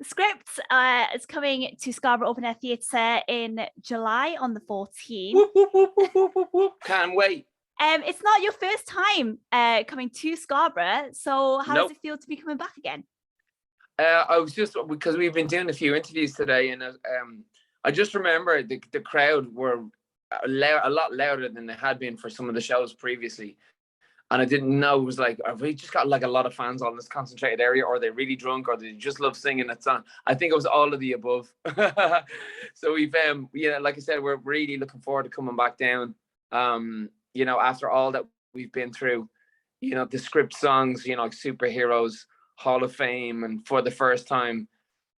The script is coming to Scarborough Open Air Theatre in July on the 14th. Whoop, whoop, whoop, whoop, whoop, whoop, whoop. Can't wait. It's not your first time coming to Scarborough, so how does it feel to be coming back again? I was just, because we've been doing a few interviews today, and I just remember the crowd were a lot louder than they had been for some of the shows previously. And I didn't know, it was like, have we just got like a lot of fans on this concentrated area, or are they really drunk, or they just love singing that song? I think it was all of the above. So we've, like I said, we're really looking forward to coming back down. After all that we've been through, the script songs, like Superheroes, Hall of Fame, and For the First Time,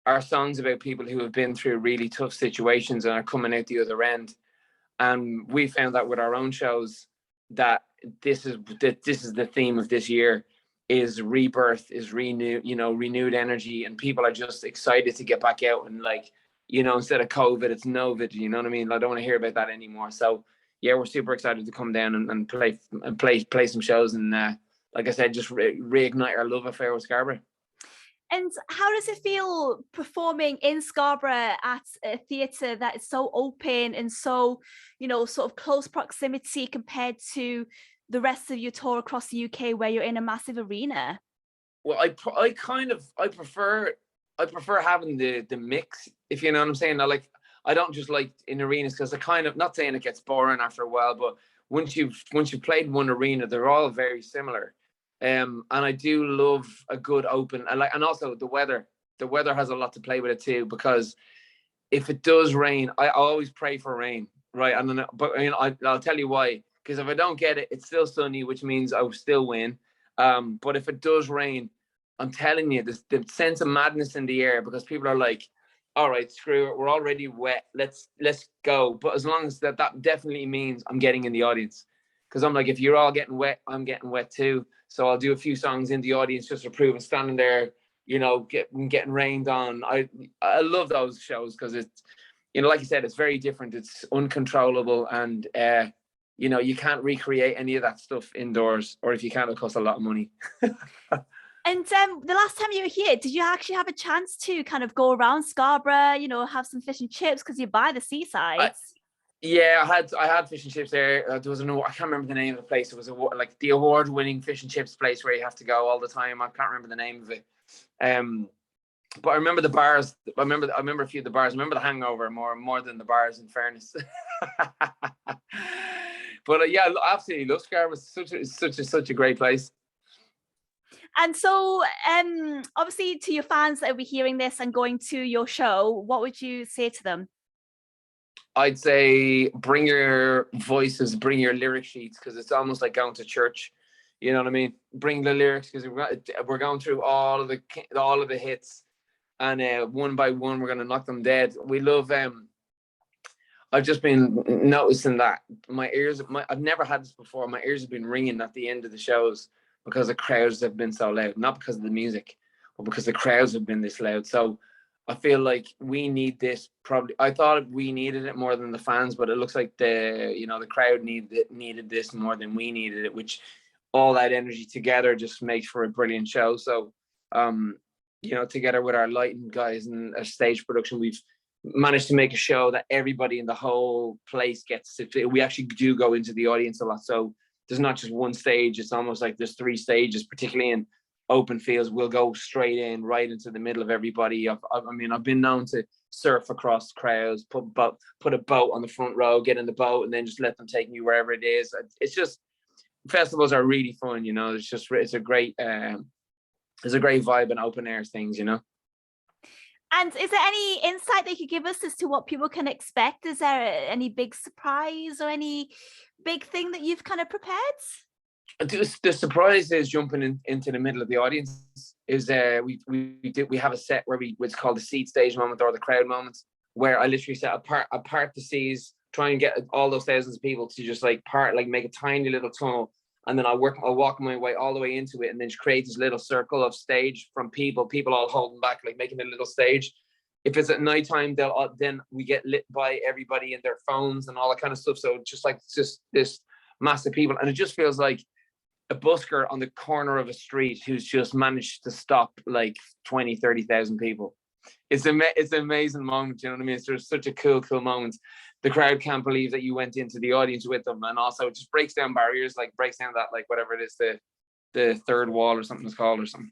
are songs about people who have been through really tough situations and are coming out the other end. And we found that with our own shows, that this is the theme of this year, is rebirth, is renewed energy, and people are just excited to get back out and, like, instead of COVID, it's Novid. You know what I mean? I don't want to hear about that anymore. So yeah, we're super excited to come down and play some shows, and like I said, just reignite our love affair with Scarborough. And how does it feel performing in Scarborough at a theatre that is so open and so, sort of close proximity compared to the rest of your tour across the UK, where you're in a massive arena? Well, I prefer having the mix, if you know what I'm saying. I don't just like in arenas, because I kind of, not saying it gets boring after a while, but once you've played one arena, they're all very similar. And I do love a good open, and also the weather. The weather has a lot to play with it too, because if it does rain, I always pray for rain, right? And but I'll tell you why. Because if I don't get it, it's still sunny, which means I will still win. But if it does rain, I'm telling you, the sense of madness in the air, because people are like, all right, screw it, we're already wet, let's go. But as long as that definitely means I'm getting in the audience. Because I'm like, if you're all getting wet, I'm getting wet too. So I'll do a few songs in the audience just to prove, and standing there, getting rained on. I love those shows, because it's, like you said, it's very different. It's uncontrollable, and you can't recreate any of that stuff indoors, or if you can, it'll cost a lot of money. And the last time you were here, did you actually have a chance to kind of go around Scarborough, have some fish and chips, because you're by the seaside? Yeah, I had fish and chips there. There was I can't remember the name of the place. It was like the award-winning fish and chips place where you have to go all the time. I can't remember the name of it. But I remember the bars. I remember a few of the bars. I remember the hangover more than the bars, in fairness. But yeah, I absolutely love Scarborough. It's such a great place. And so, obviously, to your fans that will be hearing this and going to your show, what would you say to them? I'd say bring your voices, bring your lyric sheets, because it's almost like going to church. You know what I mean? Bring the lyrics, because we're going through all of the hits, and one by one we're going to knock them dead. We love. I've just been noticing that my ears. I've never had this before. My ears have been ringing at the end of the shows, because the crowds have been so loud. Not because of the music, but because the crowds have been this loud. So I feel like we need this. Probably, I thought we needed it more than the fans, but it looks like the crowd needed this more than we needed it. Which, all that energy together just makes for a brilliant show. So, together with our lighting guys and our stage production, we've managed to make a show that everybody in the whole place gets to. We actually do go into the audience a lot. So there's not just one stage. It's almost like there's 3 stages, particularly in open fields. We'll go straight in, right into the middle of everybody. I've been known to surf across crowds, put a boat on the front row, get in the boat, and then just let them take me wherever it is. It's just, festivals are really fun. It's a great vibe and open air things. And is there any insight that you could give us as to what people can expect? Is there any big surprise or any big thing that you've kind of prepared? The surprise is jumping into the middle of the audience. Is we have a set where it's called the seat stage moment, or the crowd moments, where I literally set apart the seas, try and get all those thousands of people to just make a tiny little tunnel, and then I'll walk my way all the way into it, and then just create this little circle of stage from people all holding back, like making a little stage. If it's at nighttime, then we get lit by everybody and their phones and all that kind of stuff. So it's just this massive people, and it just feels like a busker on the corner of a street who's just managed to stop like 20,000-30,000 people. it's an amazing moment. You know what I mean? It's just such a cool moment. The crowd can't believe that you went into the audience with them, and also it just breaks down barriers, like breaks down that, like, whatever it is, the third wall or something it's called or something.